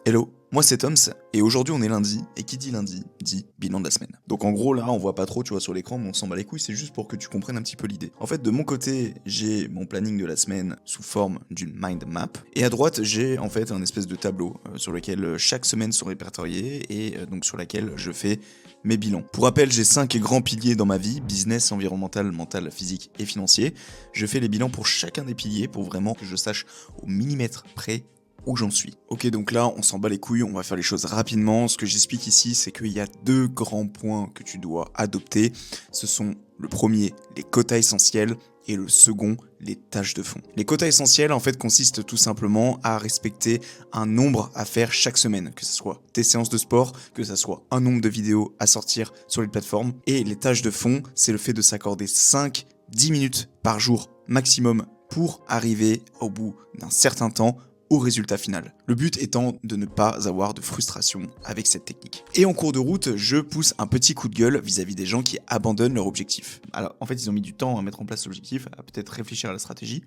Hello, moi c'est Toms, et aujourd'hui on est lundi, et qui dit lundi, dit bilan de la semaine. Donc en gros là on voit pas trop tu vois sur l'écran, mais on s'en bat les couilles, c'est juste pour que tu comprennes un petit peu l'idée. En fait de mon côté, j'ai mon planning de la semaine sous forme d'une mind map, et à droite j'ai en fait un espèce de tableau sur lequel chaque semaine sont répertoriées, et donc sur laquelle je fais mes bilans. Pour rappel, j'ai 5 grands piliers dans ma vie, business, environnemental, mental, physique et financier. Je fais les bilans pour chacun des piliers pour vraiment que je sache au millimètre près où j'en suis. Ok, donc là, on s'en bat les couilles, on va faire les choses rapidement. Ce que j'explique ici, c'est qu'il y a 2 grands points que tu dois adopter. Ce sont le premier, les quotas essentiels, et le second, les tâches de fond. Les quotas essentiels, en fait, consistent tout simplement à respecter un nombre à faire chaque semaine, que ce soit tes séances de sport, que ce soit un nombre de vidéos à sortir sur les plateformes. Et les tâches de fond, c'est le fait de s'accorder 5-10 minutes par jour maximum pour arriver au bout d'un certain temps au résultat final. Le but étant de ne pas avoir de frustration avec cette technique. Et en cours de route, je pousse un petit coup de gueule vis-à-vis des gens qui abandonnent leur objectif. Alors en fait, ils ont mis du temps à mettre en place l'objectif, à peut-être réfléchir à la stratégie.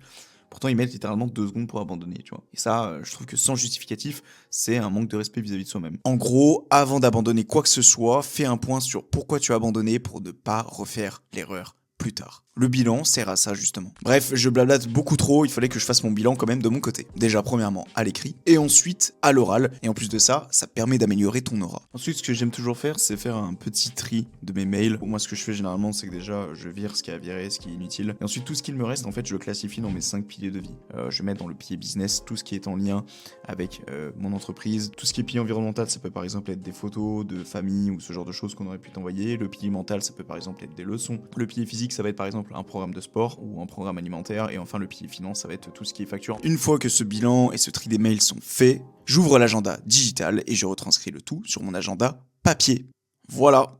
Pourtant, ils mettent littéralement 2 secondes pour abandonner, tu vois. Et ça, je trouve que sans justificatif, c'est un manque de respect vis-à-vis de soi-même. En gros, avant d'abandonner quoi que ce soit, fais un point sur pourquoi tu as abandonné pour ne pas refaire l'erreur plus tard. Le bilan sert à ça justement. Bref, je blablate beaucoup trop, il fallait que je fasse mon bilan quand même de mon côté. Déjà premièrement à l'écrit, et ensuite à l'oral, et en plus de ça, ça permet d'améliorer ton aura. Ensuite, ce que j'aime toujours faire, c'est faire un petit tri de mes mails. Moi, ce que je fais généralement, c'est que déjà, je vire ce qui est à virer, ce qui est inutile, et ensuite tout ce qu'il me reste, en fait, je le classifie dans mes 5 piliers de vie. Je mets dans le pilier business tout ce qui est en lien avec mon entreprise. Tout ce qui est pilier environnemental, ça peut par exemple être des photos de famille ou ce genre de choses qu'on aurait pu t'envoyer. Le pilier mental, ça peut par exemple être des leçons. Le pilier physique, ça va être par exemple un programme de sport ou un programme alimentaire, et enfin le pilier finance, ça va être tout ce qui est facture. Une fois que ce bilan et ce tri des mails sont faits, j'ouvre l'agenda digital et je retranscris le tout sur mon agenda papier. Voilà.